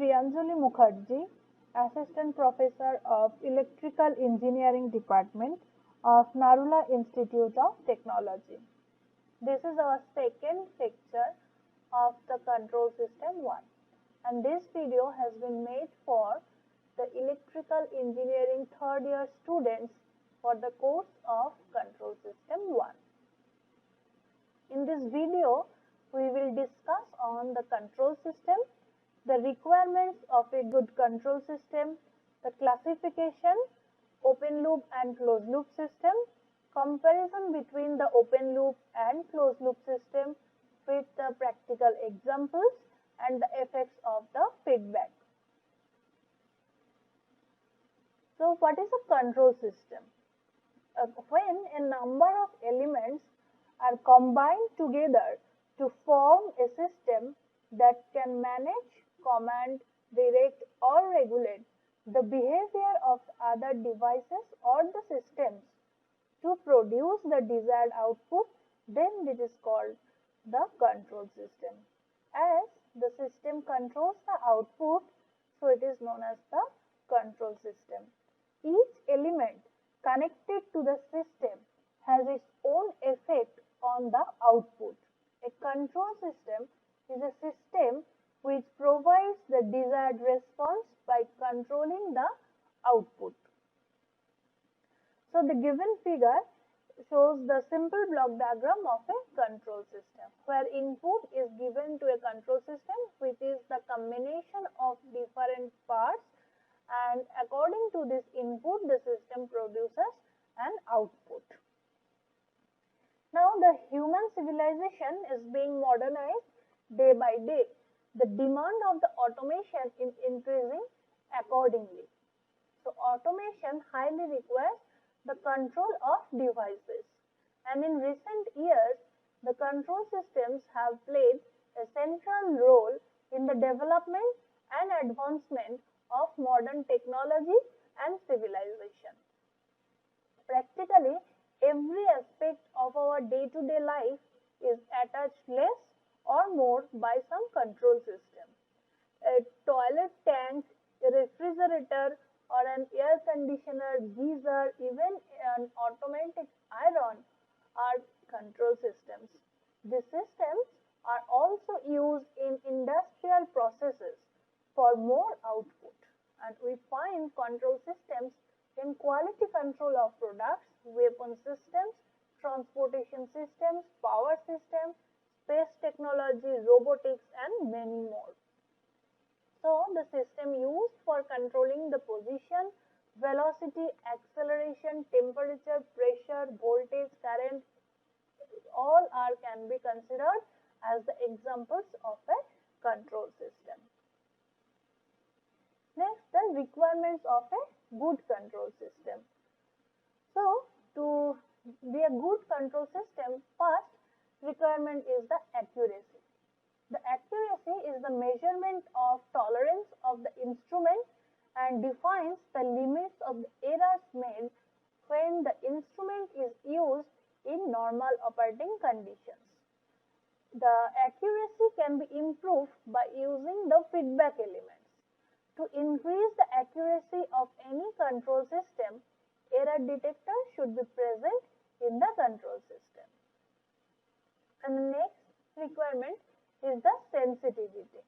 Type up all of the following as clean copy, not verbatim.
Priyanjali Mukherjee, Assistant Professor of Electrical Engineering Department of Narula Institute of Technology. This is our second lecture of the Control System 1, and this video has been made for the Electrical Engineering third year students for the course of Control System 1. In this video, we will discuss on the control system, the requirements of a good control system, the classification, open loop and closed loop system, comparison between the open loop and closed loop system with the practical examples and the effects of the feedback. So, what is a control system? When a number of elements are combined together to form a system that can manage, command, direct or regulate the behavior of other devices or the systems to produce the desired output, then it is called the control system. As the system controls the output, so it is known as the control system. Each element connected to the system has its own effect on the output. A control system is a system which provides the desired response by controlling the output. So, the given figure shows the simple block diagram of a control system, where input is given to a control system which is the combination of different parts, and according to this input the system produces an output. Now, the human civilization is being modernized day by day. The demand of the automation is increasing accordingly. So, automation highly requires the control of devices, and in recent years the control systems have played a central role in the development and advancement of modern technology and civilization. Practically every aspect of our day-to-day life is attached less or more by some control system. A toilet tank, a refrigerator or an air conditioner, geyser, even an automatic iron are control systems. These systems are also used in industrial processes for more output, and we find control systems in quality control of products, weapon systems, transportation systems, power systems, space technology, robotics and many more. So, the system used for controlling the position, velocity, acceleration, temperature, pressure, voltage, current, all can be considered as the examples of a control system. Next, the requirements of a good control system. So, to be a good control system, first requirement is the accuracy. The accuracy is the measurement of tolerance of the instrument and defines the limits of the errors made when the instrument is used in normal operating conditions. The accuracy can be improved by using the feedback elements. To increase the accuracy of any control system, error detector should be present in the control system. And the next requirement is the sensitivity.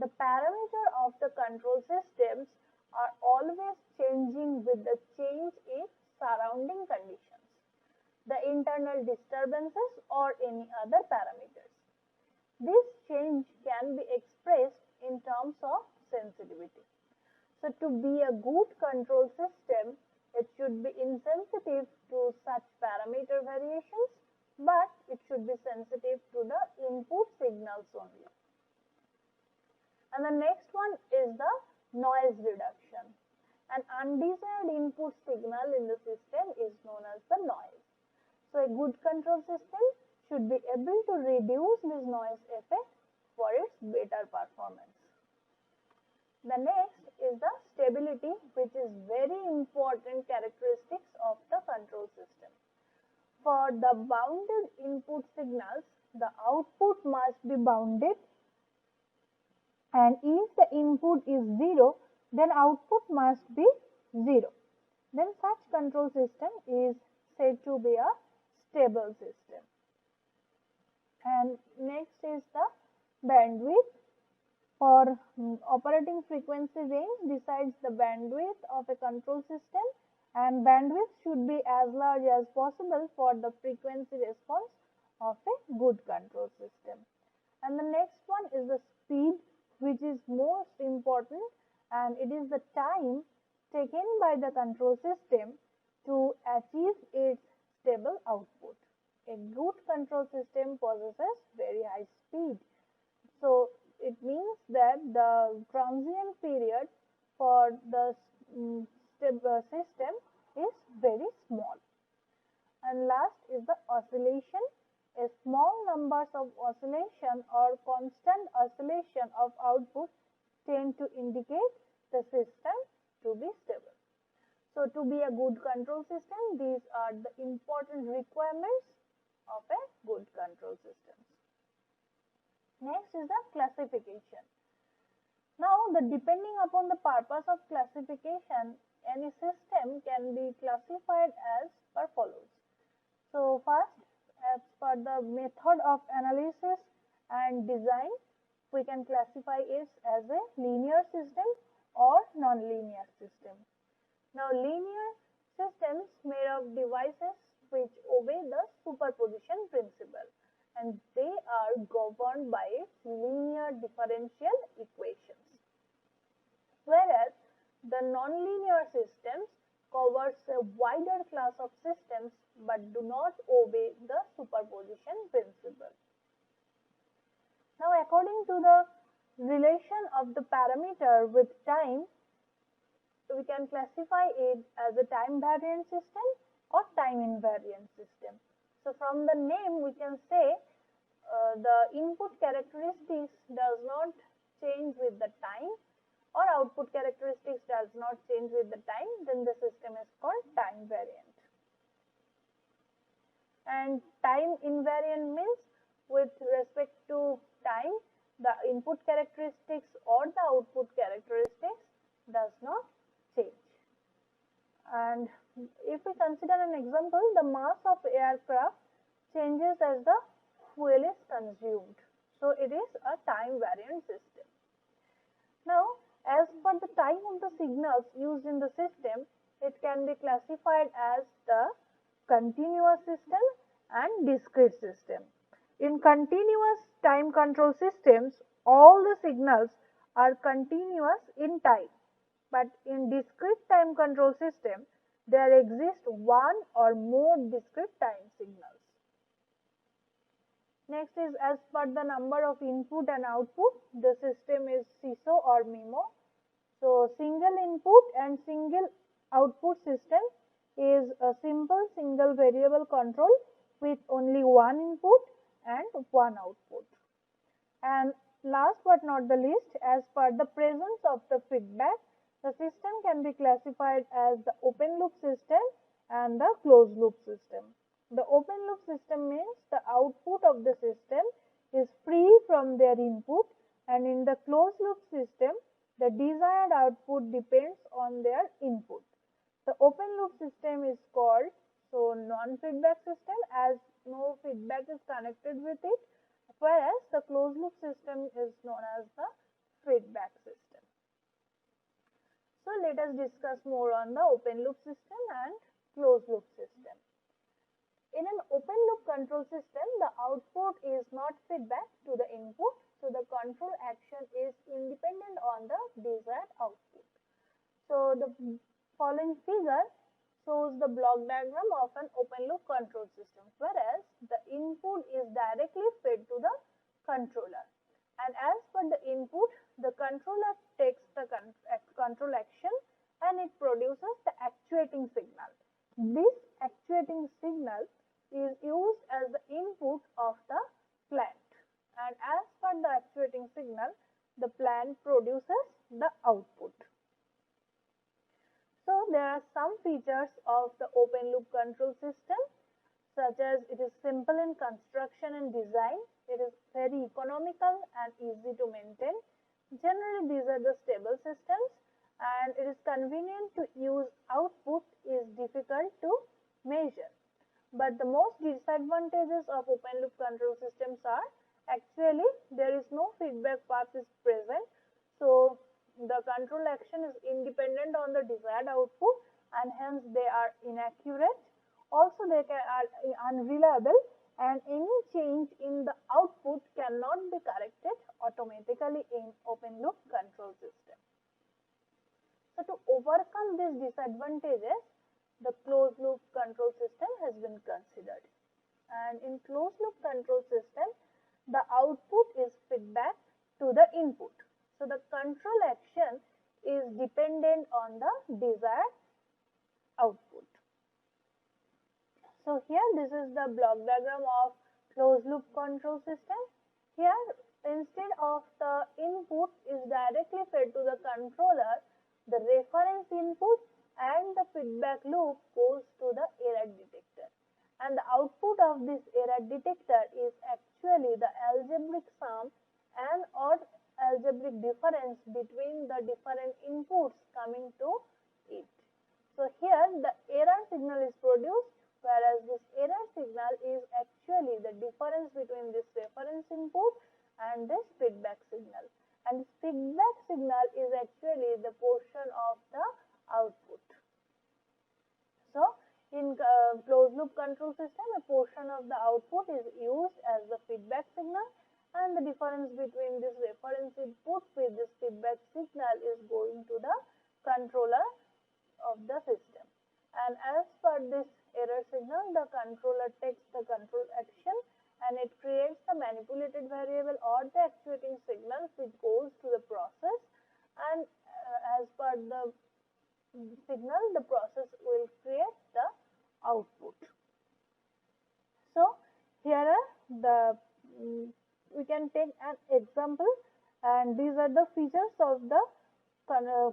The parameter of the control systems are always changing with the change in surrounding conditions, the internal disturbances or any other parameters. This change can be expressed in terms of sensitivity. So, to be a good control system, it should be insensitive to such parameter variations, but it should be sensitive to the input signals only. And the next one is the noise reduction. An undesired input signal in the system is known as the noise. So, a good control system should be able to reduce this noise effect for its better performance. The next is the stability, which is very important characteristics of the control system. For the bounded input signals, the output must be bounded and if the input is 0, then output must be 0. Then such control system is said to be a stable system. And next is the bandwidth. For operating frequency range decides the bandwidth of a control system, and bandwidth should be as large as possible for the frequency response of a good control system. And the next one is the speed, which is most important, and it is the time taken by the control system to achieve its stable output. A good control system possesses very high speed. So it means that the transient period for the system is very small. And last is the oscillation. A small numbers of oscillation or constant oscillation of output tend to indicate the system to be stable. So to be a good control system, these are the important requirements of a good control system. Next is the classification. Now, depending upon the purpose of classification, any system can be classified as per follows. So first, as per the method of analysis and design, we can classify it as a linear system or non-linear system. Now, linear systems made of devices which obey the superposition principle, and they are governed by linear differential equations. Whereas the nonlinear systems covers a wider class of systems but do not obey the superposition principle. Now, according to the relation of the parameter with time, we can classify it as a time variant system or time invariant system. So from the name we can say the input characteristics does not change with the time, or output characteristics does not change with the time, then the system is called time variant. And time invariant means with respect to time, the input characteristics or the output characteristics does not change. And if we consider an example, the mass of aircraft changes as the fuel is consumed. So it is a time variant system. Now, as per the time of the signals used in the system, it can be classified as the continuous system and discrete system. In continuous time control systems, all the signals are continuous in time, but in discrete time control system, there exists one or more discrete time signals. Next is as per the number of input and output, the system is SISO or MIMO. So single input and single output system is a simple single variable control with only one input and one output. And last but not the least, as per the presence of the feedback, the system can be classified as the open loop system and the closed loop system. The open loop system means the output of the system is free from their input, and in the closed loop system, the desired output depends on their input. The open loop system is called non-feedback system, as no feedback is connected with it, whereas the closed loop system is known as the feedback system. So let us discuss more on the open loop system and closed loop system. In an open loop control system, the output is not feedback to the input, so the control action is independent on the desired output. So the following figure shows the block diagram of an open loop control system, whereas the input is directly fed to the controller, and as per the input, the controller takes the control action and it produces the actuating signal. This actuating signal is used as the input of the plant, and as per the actuating signal, the plant produces the output. So there are some features of the open loop control system, such as it is simple in construction and design, it is very economical and easy to maintain. Generally, these are the stable systems, and it is convenient to use. Output is difficult to measure. But the most disadvantages of open loop control systems are actually there is no feedback path is present. So the control action is independent on the desired output, and hence they are inaccurate. Also they are unreliable, and any change in the output cannot be corrected automatically in open loop control system. So to overcome these disadvantages, the closed loop control system has been considered. And in closed loop control system, the output is feedback to the input. So the control action is dependent on the desired output. So here this is the block diagram of closed loop control system. Here instead of the input is directly fed to the controller, the reference input and the feedback loop goes to the error detector, and the output of this error detector is actually the algebraic sum and or algebraic difference between the different inputs coming to it. So here the error signal is produced, whereas this error signal is actually the difference between this reference input and this feedback signal, and this feedback signal is actually the portion of the output. So in closed loop control system, a portion of the output is used as the feedback signal, and the difference between this reference input with this feedback signal is going to the controller of the system. And as per this error signal, the controller takes the control action, and it creates the manipulated variable or the actuating signal which goes to the process, and as per the signal, the process will create the output. So here are the we can take an example, and these are the features of the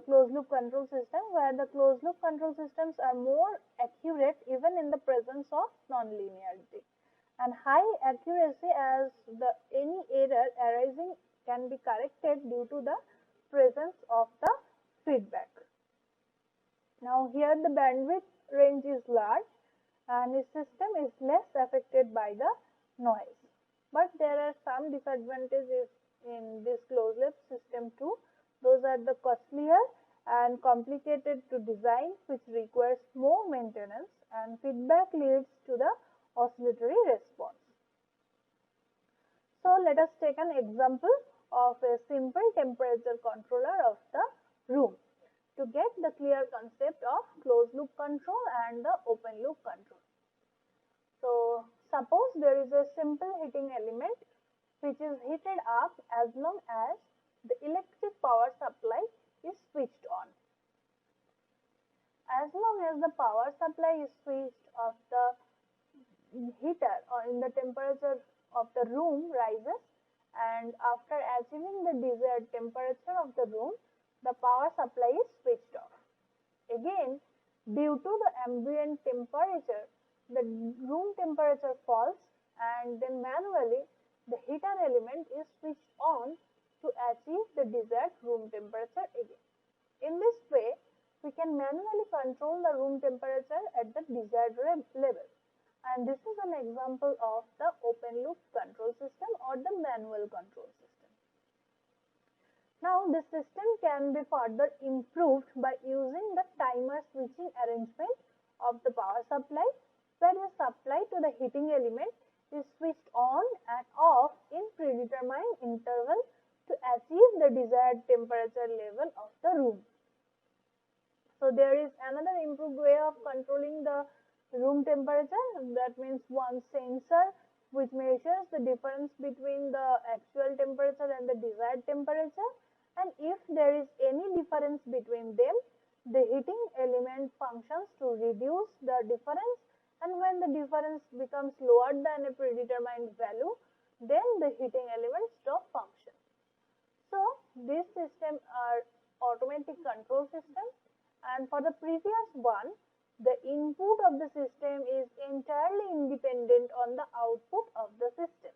closed loop control system, where the closed loop control systems are more accurate even in the presence of non-linearity, and high accuracy as the any error arising can be corrected due to the presence of the feedback. Now here the bandwidth range is large, and the system is less affected by the noise. But there are some disadvantages in this closed loop system too. Those are the costlier and complicated to design, which requires more maintenance, and feedback leads to the oscillatory response. So let us take an example of a simple temperature controller of the room to get the clear concept of closed loop control and the open loop control. So suppose there is a simple heating element which is heated up as long as the electric power supply is switched on. As long as the power supply is switched off, the heater or in the temperature of the room rises, and after achieving the desired temperature of the room, the power supply is switched off. Again, due to the ambient temperature, the room temperature falls, and then manually the heater element is switched on to achieve the desired room temperature again. In this way, we can manually control the room temperature at the desired level, and this is an example of the open loop control system or the manual control system. Now this system can be further improved by using the timer switching arrangement of the power supply, where the supply to the heating element is switched on and off in predetermined interval to achieve the desired temperature level of the room. So there is another improved way of controlling the room temperature, that means one sensor which measures the difference between the actual temperature and the desired temperature, and if there is any difference between them, the heating element functions to reduce the difference, and when the difference becomes lower than a predetermined value, then the heating element stop function. So these systems are automatic control systems, and for the previous one, the input of the system is entirely independent on the output of the system.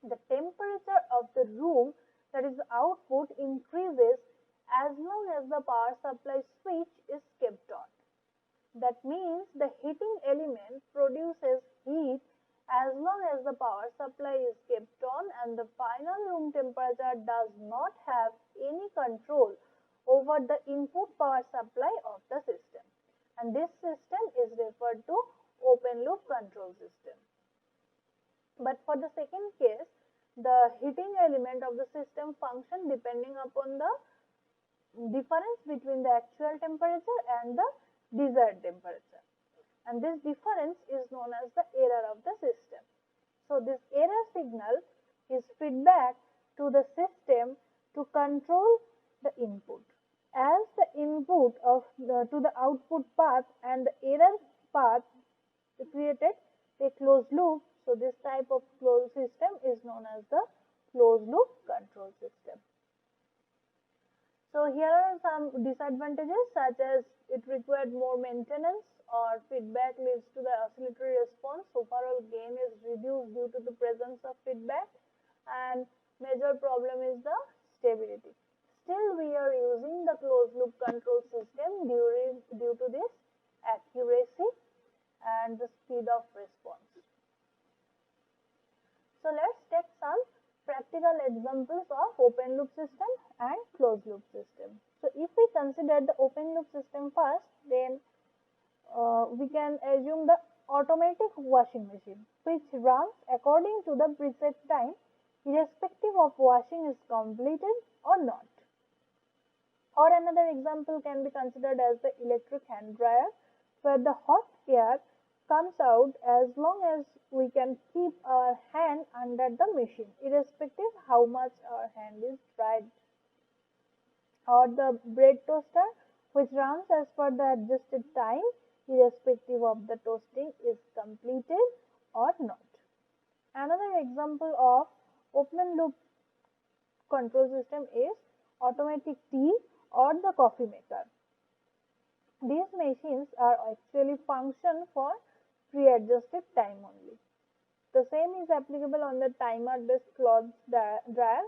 The temperature of the room that is the output, increases as long as the power supply switch is kept on. That means the heating element produces heat as long as the power supply is kept on and the final room temperature does not have any control over the input power supply of the system. And this system is referred to open loop control system. But for the second case, the heating element of the system function depending upon the difference between the actual temperature and the desired temperature. And this difference is known as the error of the system. So this error signal is feedback to the system to control the input. As the input to the output path and the error path created a closed loop. So this type of closed system is known as the closed loop control system. So here are some disadvantages such as it required more maintenance or feedback leads to the oscillatory response. Overall gain is reduced due to the presence of feedback, and major problem is the stability. Still we are using the closed loop control system due to this accuracy and the speed of response. So let's take some practical examples of open loop system and closed loop system. So if we consider the open loop system first, then we can assume the automatic washing machine which runs according to the preset time irrespective of washing is completed or not. Or another example can be considered as the electric hand dryer where the hot air comes out as long as we can keep our hand under the machine irrespective how much our hand is dried. Or the bread toaster which runs as per the adjusted time irrespective of the toasting is completed or not. Another example of open loop control system is automatic tea or the coffee maker. These machines are actually function for pre-adjusted time only. The same is applicable on the timer based cloth dryer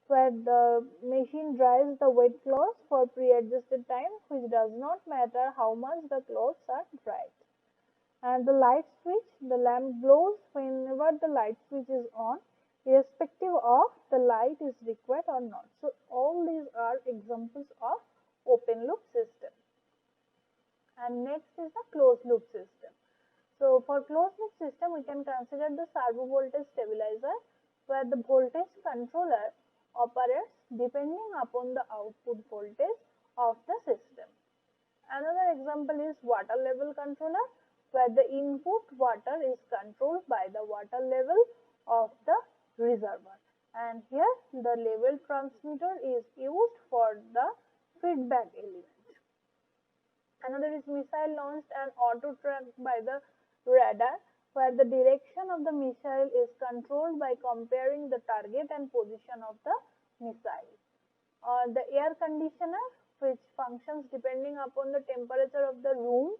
where the machine dries the wet clothes for pre-adjusted time which does not matter how much the clothes are dried. And the light switch, the lamp glows whenever the light switch is on irrespective of the light is required or not. So all these are examples of open loop system. And next is the closed loop system. So for closed loop system we can consider the servo voltage stabilizer where the voltage controller operates depending upon the output voltage of the system. Another example is water level controller where the input water is controlled by the water level of the reservoir, and here the level transmitter is used for the feedback element. Another is missile launched and auto tracked by the radar where the direction of the missile is controlled by comparing the target and position of the missile. Or the air conditioner which functions depending upon the temperature of the room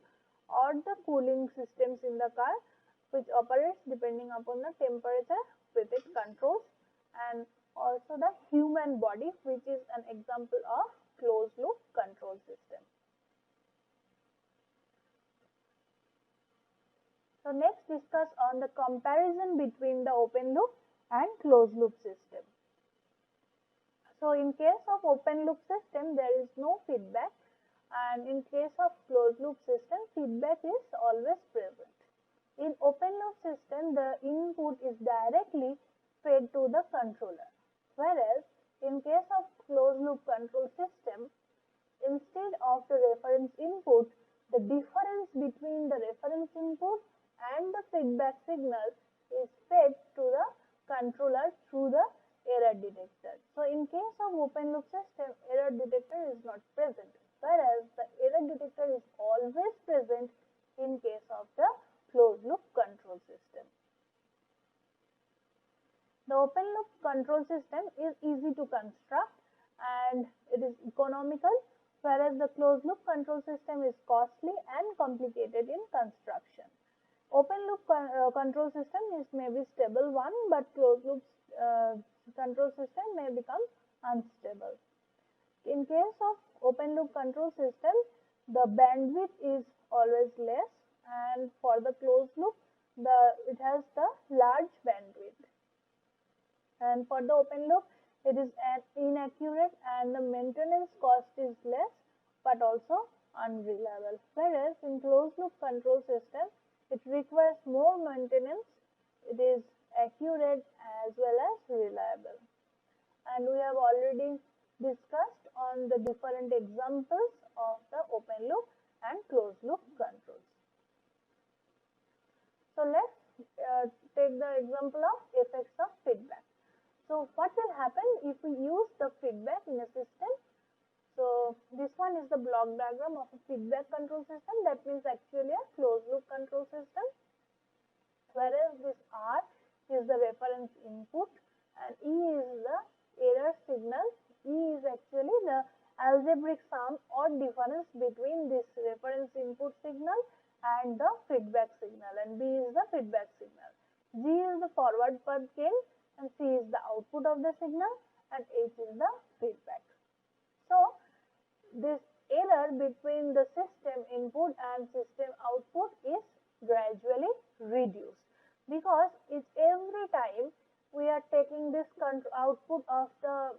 or the cooling systems in the car which operates depending upon the temperature with its controls, and also the human body which is an example of closed loop control system. So next discuss on the comparison between the open loop and closed loop system. So in case of open loop system there is no feedback, and in case of closed loop system feedback is always present. In open loop system the input is directly fed to the controller, whereas in case of closed loop control system instead of the reference input the difference between the reference input and the feedback signal is fed to the controller through the error detector. So in case of open loop system error detector is not present, whereas the error detector is always present in case of the closed loop control system. The open loop control system is easy to construct and it is economical, whereas the closed loop control system is costly and complicated in construction. Open loop control system is maybe stable one, but closed loop control system may become unstable. In case of open loop control system, the bandwidth is always less, and for the closed loop, it has the large bandwidth. And for the open loop, it is inaccurate and the maintenance cost is less but also unreliable. Whereas in closed loop control system, it requires more maintenance, it is accurate as well as reliable. And we have already discussed on the different examples of the open loop and closed loop controls. So let's take the example of effects of feedback. So what will happen if we use the feedback in a system? So this one is the block diagram of a feedback control system. That means actually a closed loop control system. Whereas this R is the reference input and E is the error signal. E is actually the algebraic sum or difference between this reference input signal and the feedback signal, and B is the feedback signal. G is the forward path gain, and C is the output of the signal, and H is the feedback. So this error between the system input and system output is gradually reduced, because it's every time we are taking this output of the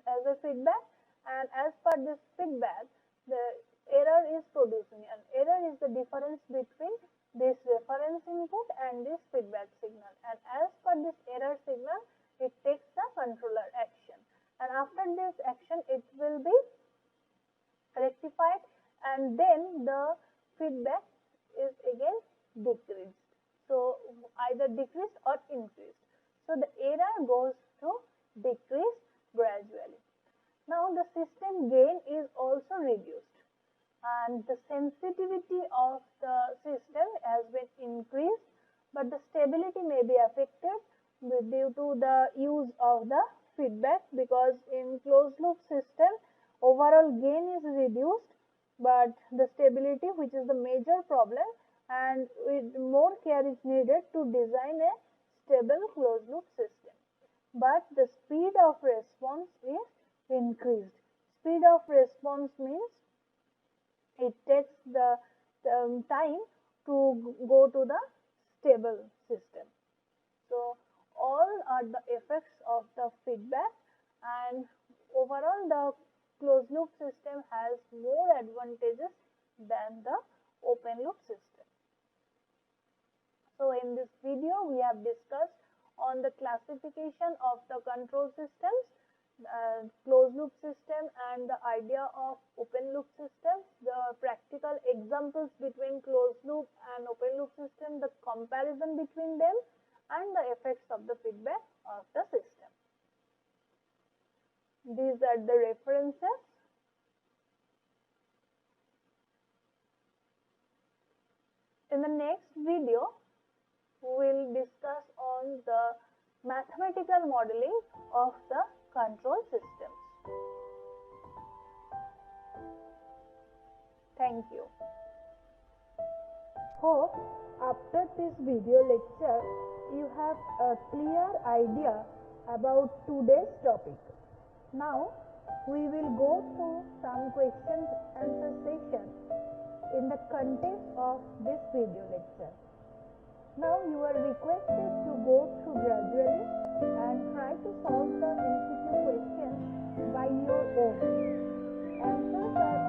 as a feedback, and as per this feedback the error is producing, and error is the difference between this reference input and this feedback signal, and as per this error signal it takes the controller action, and after this action it will be rectified, and then the feedback is again decreased, so either decreased or increased. So the error goes to decrease gradually. Now the system gain is also reduced, and the sensitivity of the system has been increased, but the stability may be affected due to the use of the feedback, because in closed loop system overall gain is reduced, but the stability, which is the major problem, and with more care is needed to design a stable closed loop system. But the speed of response is increased. Speed of response means it takes the time to go to the stable system. So all are the effects of the feedback, and overall the closed loop system has more advantages than the open loop system. So in this video we have discussed on the classification of the control systems, closed loop system and the idea of open loop system, the practical examples between closed loop and open loop system, the comparison between them, and the effects of the feedback of the system. These are the references. In the next video, we will discuss on the mathematical modeling of the control systems. Thank you. Hope after this video lecture you have a clear idea about today's topic. Now we will go through some questions and answer session in the context of this video lecture. Now you are requested to go through gradually and try to solve the MCQ questions by your own. Answers are